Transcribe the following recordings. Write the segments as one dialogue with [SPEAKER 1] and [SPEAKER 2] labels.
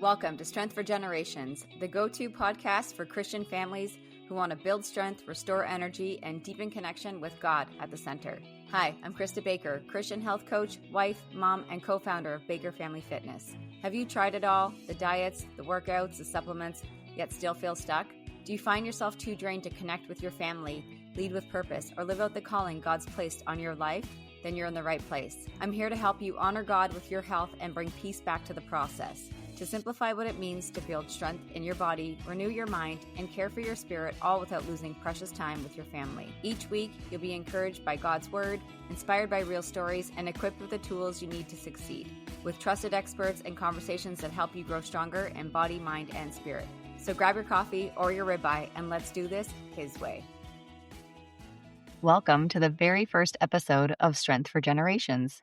[SPEAKER 1] Welcome to Strength for Generations, the go-to podcast for Christian families who want to build strength, restore energy, and deepen connection with God at the center. Hi, I'm Krista Baker, Christian health coach, wife, mom, and co-founder of Baker Family Fitness. Have you tried it all? The diets, the workouts, the supplements, yet still feel stuck? Do you find yourself too drained to connect with your family, lead with purpose, or live out the calling God's placed on your life? Then you're in the right place. I'm here to help you honor God with your health and bring peace back to the process. To simplify what it means to build strength in your body, renew your mind, and care for your spirit, all without losing precious time with your family. Each week, you'll be encouraged by God's Word, inspired by real stories, and equipped with the tools you need to succeed, with trusted experts and conversations that help you grow stronger in body, mind, and spirit. So grab your coffee or your ribeye, and let's do this His way.
[SPEAKER 2] Welcome to the very first episode of Strength for Generations.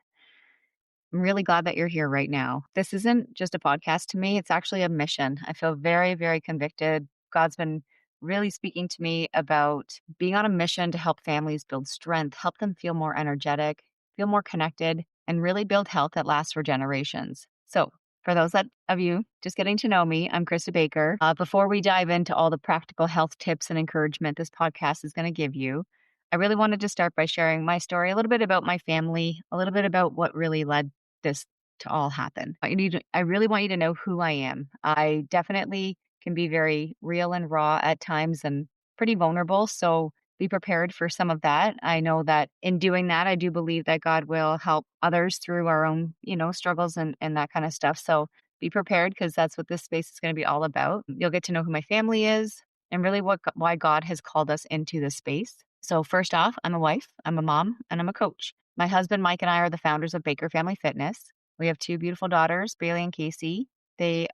[SPEAKER 2] I'm really glad that you're here right now. This isn't just a podcast to me, it's actually a mission. I feel very, very convicted. God's been really speaking to me about being on a mission to help families build strength, help them feel more energetic, feel more connected, and really build health that lasts for generations. So, for those of you just getting to know me, I'm Krista Baker. Before we dive into all the practical health tips and encouragement this podcast is going to give you, I really wanted to start by sharing my story, a little bit about my family, a little bit about what really led this to all happen. I really want you to know who I am. I definitely can be very real and raw at times and pretty vulnerable. So be prepared for some of that. I know that in doing that, I do believe that God will help others through our own, struggles and that kind of stuff. So be prepared because that's what this space is going to be all about. You'll get to know who my family is and really why God has called us into this space. So first off, I'm a wife, I'm a mom, and I'm a coach. My husband, Mike, and I are the founders of Baker Family Fitness. We have two beautiful daughters, Bailey and Casey. They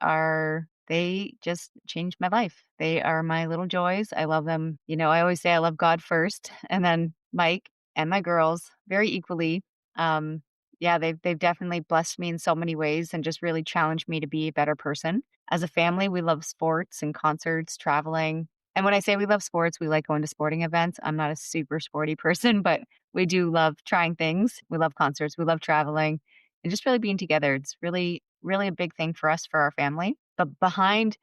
[SPEAKER 2] just changed my life. They are my little joys. I love them. I always say I love God first, and then Mike and my girls very equally. They've definitely blessed me in so many ways and just really challenged me to be a better person. As a family, we love sports and concerts, traveling. And when I say we love sports, we like going to sporting events. I'm not a super sporty person, but we do love trying things. We love concerts. We love traveling and just really being together. It's really, really a big thing for us, for our family. But behind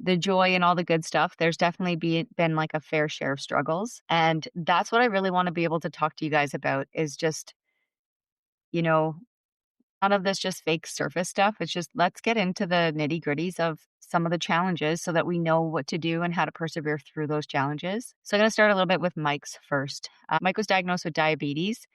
[SPEAKER 2] the joy and all the good stuff, there's definitely been like a fair share of struggles. And that's what I really want to be able to talk to you guys about is just, none of this just fake surface stuff. It's just, let's get into the nitty gritties of some of the challenges so that we know what to do and how to persevere through those challenges. So I'm going to start a little bit with Mike's first. Mike was diagnosed with diabetes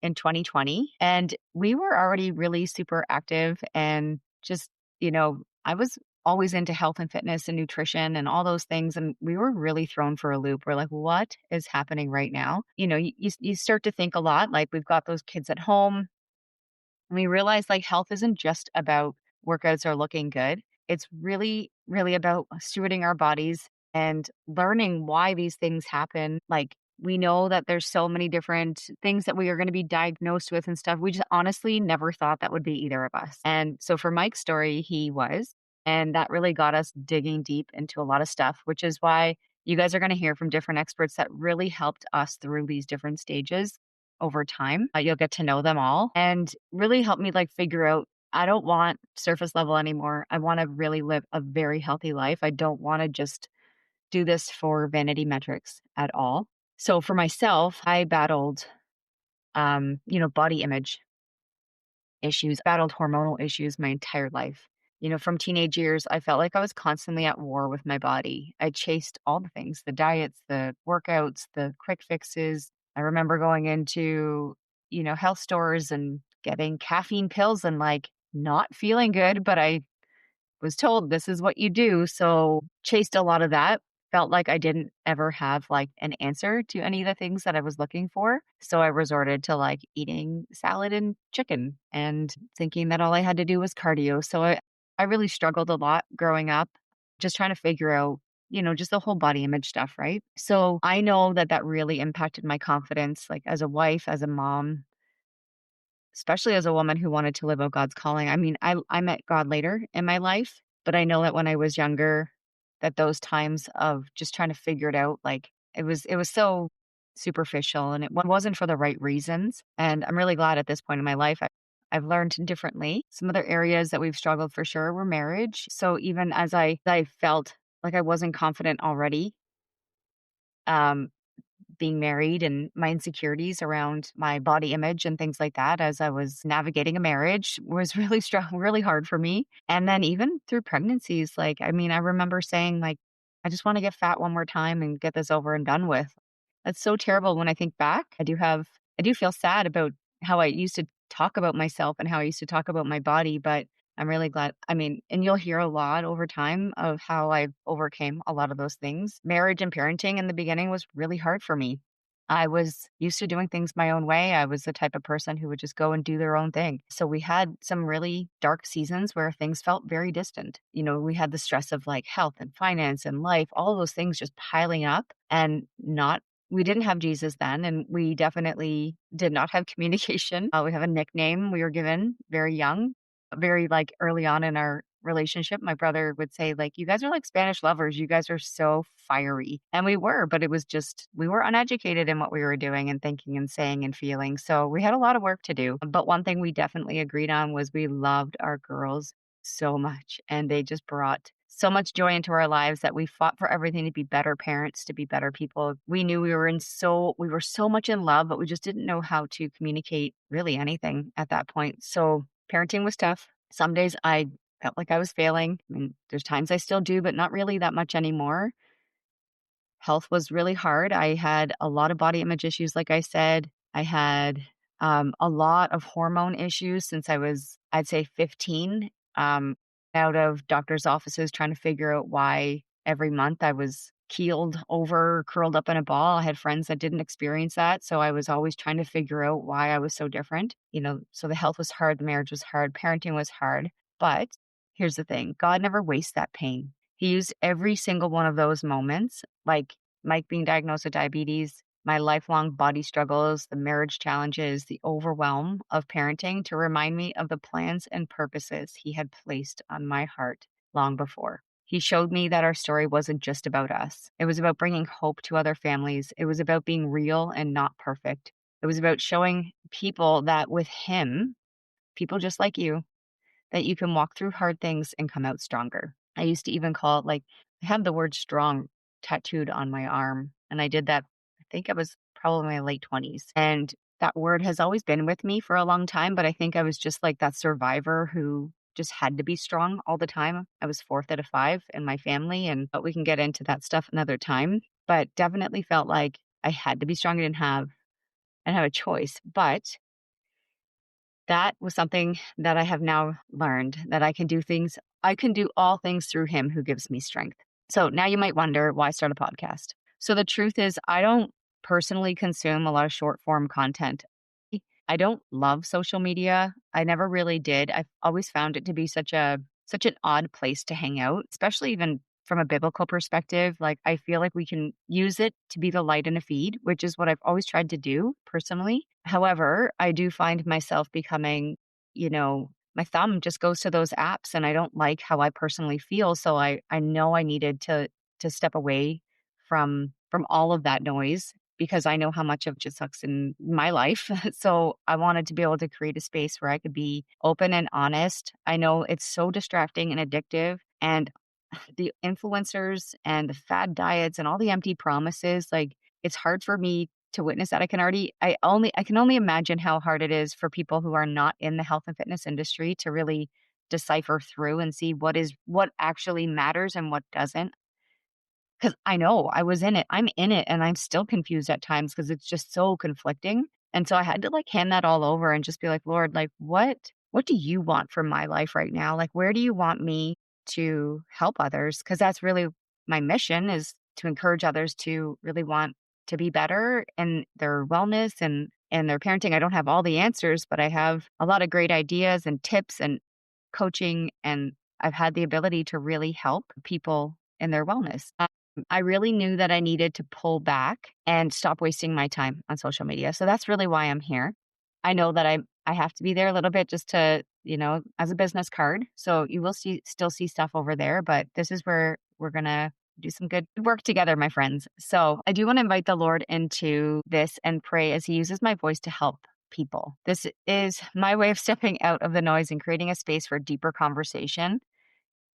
[SPEAKER 2] in 2020, and we were already really super active and just, I was always into health and fitness and nutrition and all those things. And we were really thrown for a loop. We're like, what is happening right now? You start to think a lot, like we've got those kids at home. And we realized like health isn't just about workouts or looking good. It's really, really about stewarding our bodies and learning why these things happen. Like we know that there's so many different things that we are going to be diagnosed with and stuff. We just honestly never thought that would be either of us. And so for Mike's story, he was, and that really got us digging deep into a lot of stuff, which is why you guys are going to hear from different experts that really helped us through these different stages over time. You'll get to know them all and really help me like figure out, I don't want surface level anymore. I want to really live a very healthy life. I don't want to just do this for vanity metrics at all. So for myself, I battled, body image issues, battled hormonal issues my entire life. From teenage years, I felt like I was constantly at war with my body. I chased all the things, the diets, the workouts, the quick fixes. I remember going into, health stores and getting caffeine pills and like not feeling good, but I was told this is what you do. So chased a lot of that. Felt like I didn't ever have like an answer to any of the things that I was looking for. So I resorted to like eating salad and chicken and thinking that all I had to do was cardio. So I really struggled a lot growing up, just trying to figure out, just the whole body image stuff, right? So I know that really impacted my confidence, like as a wife, as a mom, especially as a woman who wanted to live out God's calling. I mean, I met God later in my life, but I know that when I was younger, that those times of just trying to figure it out, like it was so superficial and it wasn't for the right reasons. And I'm really glad at this point in my life, I've learned differently. Some other areas that we've struggled for sure were marriage. So even as I felt like I wasn't confident already, um, being married and my insecurities around my body image and things like that as I was navigating a marriage was really strong, really hard for me. And then even through pregnancies, like, I mean, I remember saying, like, I just want to get fat one more time and get this over and done with. That's so terrible when I think back. I do feel sad about how I used to talk about myself and how I used to talk about my body, but I'm really glad. I mean, and you'll hear a lot over time of how I overcame a lot of those things. Marriage and parenting in the beginning was really hard for me. I was used to doing things my own way. I was the type of person who would just go and do their own thing. So we had some really dark seasons where things felt very distant. You know, we had the stress of like health and finance and life, all of those things just piling up and not we didn't have Jesus then, and we definitely did not have communication. We have a nickname we were given very young, very like early on in our relationship. My brother would say, like, you guys are like Spanish lovers. You guys are so fiery. And we were, but it was just, we were uneducated in what we were doing and thinking and saying and feeling. So we had a lot of work to do. But one thing we definitely agreed on was we loved our girls so much. And they just brought so much joy into our lives that we fought for everything to be better parents, to be better people. We knew we were so much in love, but we just didn't know how to communicate really anything at that point. So parenting was tough. Some days I felt like I was failing. I mean, there's times I still do, but not really that much anymore. Health was really hard. I had a lot of body image issues, like I said. I had a lot of hormone issues since I was, I'd say, 15, out of doctor's offices trying to figure out why every month I was keeled over, curled up in a ball. I had friends that didn't experience that. So I was always trying to figure out why I was so different. You know, so the health was hard, the marriage was hard, parenting was hard. But here's the thing, God never wastes that pain. He used every single one of those moments, like Mike being diagnosed with diabetes, my lifelong body struggles, the marriage challenges, the overwhelm of parenting to remind me of the plans and purposes he had placed on my heart long before. He showed me that our story wasn't just about us. It was about bringing hope to other families. It was about being real and not perfect. It was about showing people that with him, people just like you, that you can walk through hard things and come out stronger. I used to even call it like, I had the word strong tattooed on my arm. And I did that, I think I was probably in my late 20s. And that word has always been with me for a long time. But I think I was just like that survivor who just had to be strong all the time. I was fourth out of five in my family. And but we can get into that stuff another time. But definitely felt like I had to be strong. I didn't have a choice. But that was something that I have now learned that I can do all things through him who gives me strength. So now you might wonder why start a podcast. So the truth is, I don't personally consume a lot of short form content. I don't love social media. I never really did. I've always found it to be such an odd place to hang out, especially even from a biblical perspective. Like I feel like we can use it to be the light in a feed, which is what I've always tried to do personally. However, I do find myself becoming, my thumb just goes to those apps and I don't like how I personally feel. So I know I needed to step away from all of that noise because I know how much of it just sucks in my life. So I wanted to be able to create a space where I could be open and honest. I know it's so distracting and addictive, and the influencers and the fad diets and all the empty promises, like it's hard for me to witness that. I can only imagine how hard it is for people who are not in the health and fitness industry to really decipher through and see what actually matters and what doesn't. Because I know I was in it. I'm in it and I'm still confused at times because it's just so conflicting. And so I had to like hand that all over and just be like, Lord, like what do you want from my life right now? Like where do you want me to help others? Because that's really my mission, is to encourage others to really want to be better in their wellness and their parenting. I don't have all the answers, but I have a lot of great ideas and tips and coaching, and I've had the ability to really help people in their wellness. I really knew that I needed to pull back and stop wasting my time on social media. So that's really why I'm here. I know that I have to be there a little bit just to, as a business card. So you will still see stuff over there, but this is where we're going to do some good work together, my friends. So I do want to invite the Lord into this and pray as he uses my voice to help people. This is my way of stepping out of the noise and creating a space for deeper conversation.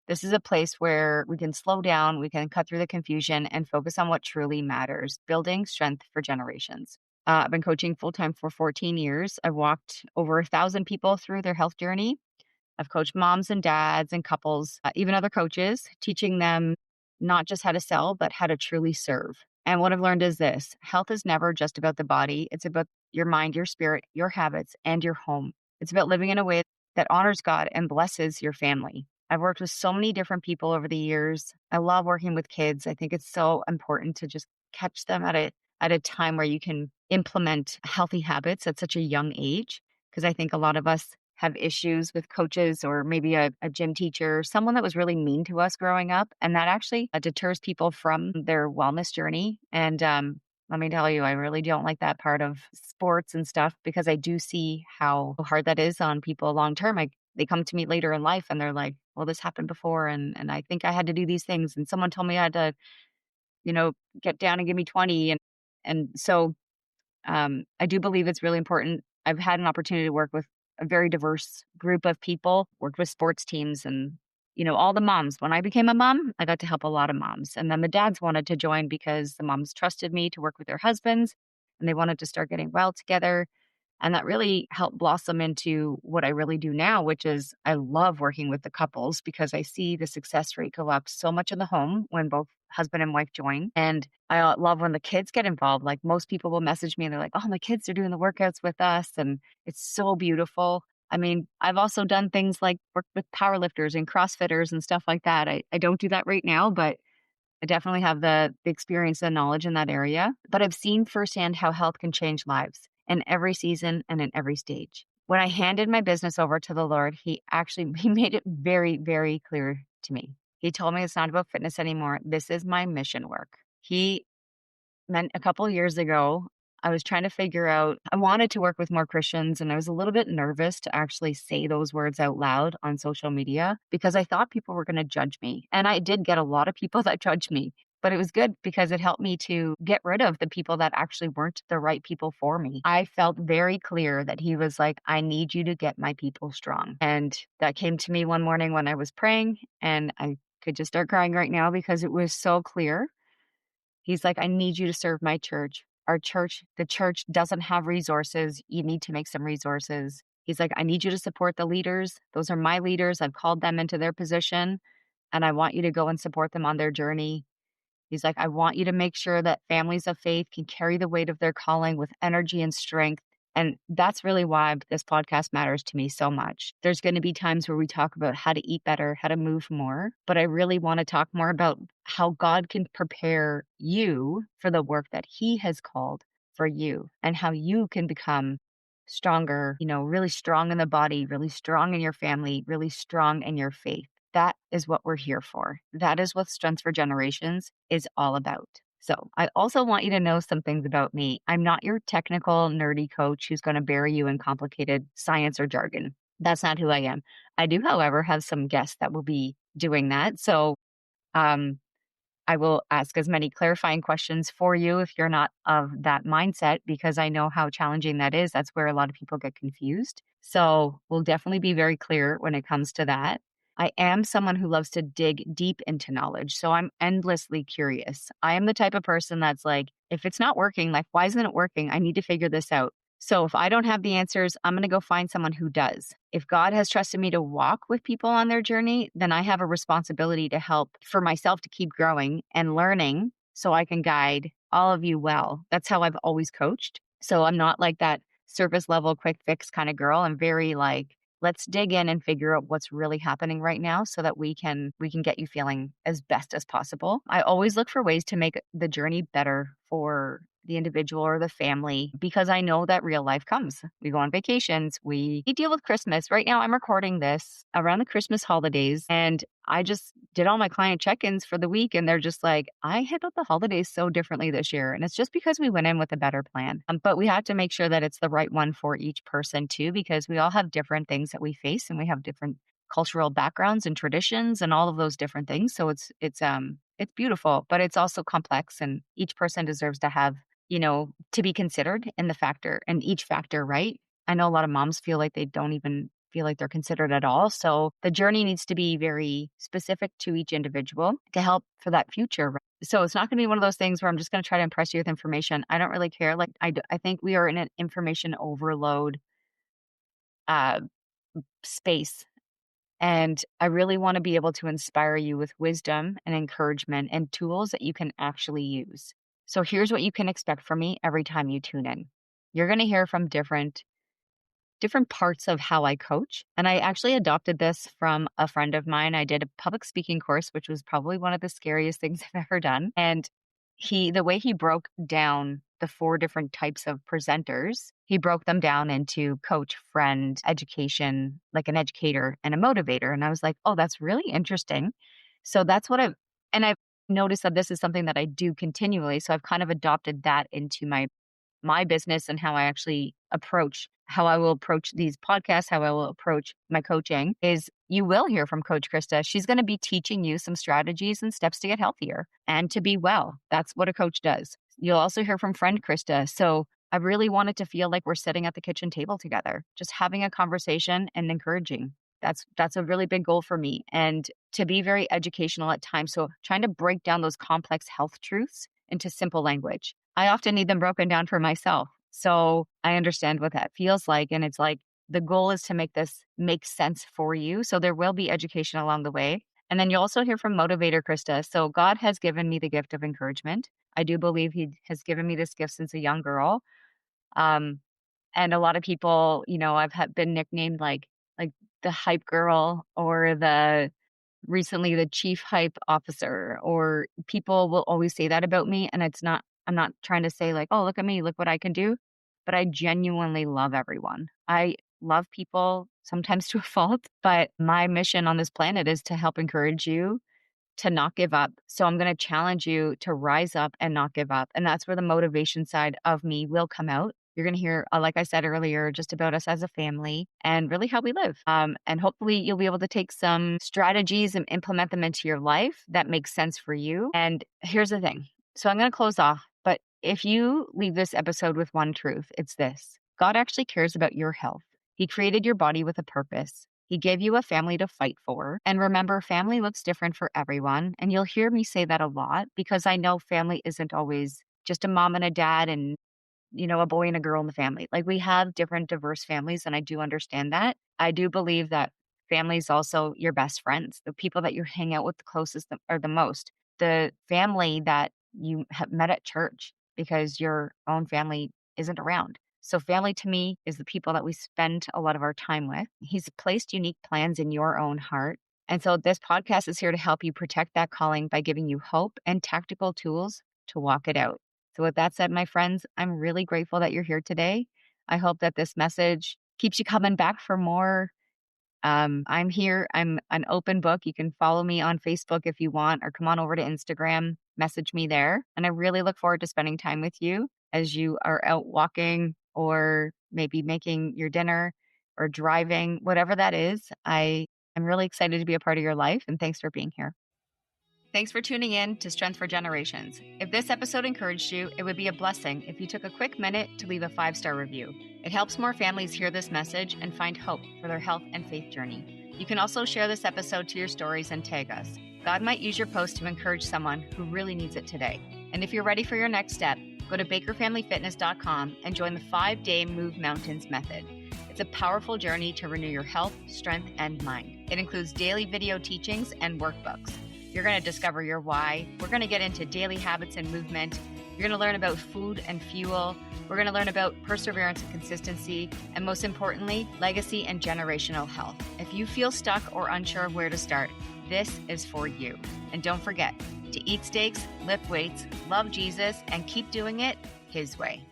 [SPEAKER 2] This is a place where we can slow down, we can cut through the confusion and focus on what truly matters, building strength for generations. I've been coaching full time for 14 years. I've walked over 1,000 people through their health journey. I've coached moms and dads and couples, even other coaches, teaching them not just how to sell, but how to truly serve. And what I've learned is this: health is never just about the body, it's about your mind, your spirit, your habits, and your home. It's about living in a way that honors God and blesses your family. I've worked with so many different people over the years. I love working with kids. I think it's so important to just catch them at a time where you can implement healthy habits at such a young age. Because I think a lot of us have issues with coaches or maybe a gym teacher, someone that was really mean to us growing up. And that actually deters people from their wellness journey. And let me tell you, I really don't like that part of sports and stuff because I do see how hard that is on people long term. They come to me later in life and they're like, well, this happened before. And I think I had to do these things. And someone told me I had to, you know, get down and give me 20. And so I do believe it's really important. I've had an opportunity to work with a very diverse group of people, worked with sports teams and, all the moms. When I became a mom, I got to help a lot of moms. And then the dads wanted to join because the moms trusted me to work with their husbands and they wanted to start getting well together. And that really helped blossom into what I really do now, which is I love working with the couples because I see the success rate go up so much in the home when both husband and wife join. And I love when the kids get involved. Like most people will message me and they're like, oh, my kids are doing the workouts with us. And it's so beautiful. I mean, I've also done things like work with powerlifters and CrossFitters and stuff like that. I don't do that right now, but I definitely have the experience and knowledge in that area, but I've seen firsthand how health can change lives in every season and in every stage. When I handed my business over to the Lord, he made it very, very clear to me. He told me it's not about fitness anymore. This is my mission work. He meant a couple of years ago, I was trying to figure out, I wanted to work with more Christians and I was a little bit nervous to actually say those words out loud on social media because I thought people were going to judge me. And I did get a lot of people that judged me, but it was good because it helped me to get rid of the people that actually weren't the right people for me. I felt very clear that he was like, I need you to get my people strong. And that came to me one morning when I was praying and I could just start crying right now because it was so clear. He's like, I need you to serve my church. The church doesn't have resources. You need to make some resources. He's like, I need you to support the leaders. Those are my leaders. I've called them into their position and I want you to go and support them on their journey. He's like, I want you to make sure that families of faith can carry the weight of their calling with energy and strength. And that's really why this podcast matters to me so much. There's going to be times where we talk about how to eat better, how to move more, but I really want to talk more about how God can prepare you for the work that he has called for you and how you can become stronger, really strong in the body, really strong in your family, really strong in your faith. That is what we're here for. That is what Strength for Generations is all about. So I also want you to know some things about me. I'm not your technical, nerdy coach who's going to bury you in complicated science or jargon. That's not who I am. I do, however, have some guests that will be doing that. So I will ask as many clarifying questions for you if you're not of that mindset, because I know how challenging that is. That's where a lot of people get confused. So we'll definitely be very clear when it comes to that. I am someone who loves to dig deep into knowledge. So I'm endlessly curious. I am the type of person that's like, if it's not working, like, why isn't it working? I need to figure this out. So if I don't have the answers, I'm going to go find someone who does. If God has trusted me to walk with people on their journey, then I have a responsibility to help for myself to keep growing and learning so I can guide all of you well. That's how I've always coached. So I'm not like that surface level quick fix kind of girl. I'm very like, let's dig in and figure out what's really happening right now so that we can get you feeling as best as possible. I always look for ways to make the journey better for the individual or the family because I know that real life comes. We go on vacations. We deal with Christmas. Right now, I'm recording this around the Christmas holidays and I just did all my client check-ins for the week and they're just like, I handled the holidays so differently this year. And it's just because we went in with a better plan. But we have to make sure that it's the right one for each person too, because we all have different things that we face and we have different cultural backgrounds and traditions and all of those different things. So it's beautiful, but it's also complex and each person deserves to have to be considered in each factor, right? I know a lot of moms feel like they don't even feel like they're considered at all. So the journey needs to be very specific to each individual to help for that future. Right? So it's not going to be one of those things where I'm just going to try to impress you with information. I don't really care. Like I think we are in an information overload uh, space. And I really want to be able to inspire you with wisdom and encouragement and tools that you can actually use. So here's what you can expect from me every time you tune in. You're going to hear from different parts of how I coach. And I actually adopted this from a friend of mine. I did a public speaking course, which was probably one of the scariest things I've ever done. And the way he broke down the 4 different types of presenters, he broke them down into coach, friend, education, like an educator and a motivator. And I was like, oh, that's really interesting. So that's what I've noticed that this is something that I do continually. So I've kind of adopted that into my business and how I will approach these podcasts, how I will approach my coaching is you will hear from Coach Krista. She's going to be teaching you some strategies and steps to get healthier and to be well. That's what a coach does. You'll also hear from friend Krista. So I really want it to feel like we're sitting at the kitchen table together, just having a conversation and encouraging. That's a really big goal for me, and to be very educational at times. So trying to break down those complex health truths into simple language. I often need them broken down for myself. So I understand what that feels like. And it's like the goal is to make this make sense for you. So there will be education along the way. And then you'll also hear from Motivator Krista. So God has given me the gift of encouragement. I do believe He has given me this gift since a young girl. And a lot of people, I've been nicknamed like the hype girl or recently the chief hype officer, or people will always say that about me. And I'm not trying to say like, oh, look at me, look what I can do. But I genuinely love everyone. I love people sometimes to a fault, but my mission on this planet is to help encourage you to not give up. So I'm going to challenge you to rise up and not give up. And that's where the motivation side of me will come out. You're going to hear, like I said earlier, just about us as a family and really how we live. And hopefully you'll be able to take some strategies and implement them into your life that makes sense for you. And here's the thing. So I'm going to close off, but if you leave this episode with one truth, it's this: God actually cares about your health. He created your body with a purpose. He gave you a family to fight for. And remember, family looks different for everyone. And you'll hear me say that a lot because I know family isn't always just a mom and a dad and a boy and a girl in the family. Like we have different diverse families, and I do understand that. I do believe that family is also your best friends, the people that you hang out with the closest or the most, the family that you have met at church because your own family isn't around. So family to me is the people that we spend a lot of our time with. He's placed unique plans in your own heart. And so this podcast is here to help you protect that calling by giving you hope and tactical tools to walk it out. So with that said, my friends, I'm really grateful that you're here today. I hope that this message keeps you coming back for more. I'm here. I'm an open book. You can follow me on Facebook if you want, or come on over to Instagram, message me there. And I really look forward to spending time with you as you are out walking or maybe making your dinner or driving, whatever that is. I am really excited to be a part of your life, and thanks for being here. Thanks for tuning in to Strength for Generations. If this episode encouraged you, it would be a blessing if you took a quick minute to leave a 5-star review. It helps more families hear this message and find hope for their health and faith journey. You can also share this episode to your stories and tag us. God might use your post to encourage someone who really needs it today. And if you're ready for your next step, go to bakerfamilyfitness.com and join the 5-day Move Mountains method. It's a powerful journey to renew your health, strength, and mind. It includes daily video teachings and workbooks. You're going to discover your why. We're going to get into daily habits and movement. You're going to learn about food and fuel. We're going to learn about perseverance and consistency. And most importantly, legacy and generational health. If you feel stuck or unsure of where to start, this is for you. And don't forget to eat steaks, lift weights, love Jesus, and keep doing it His way.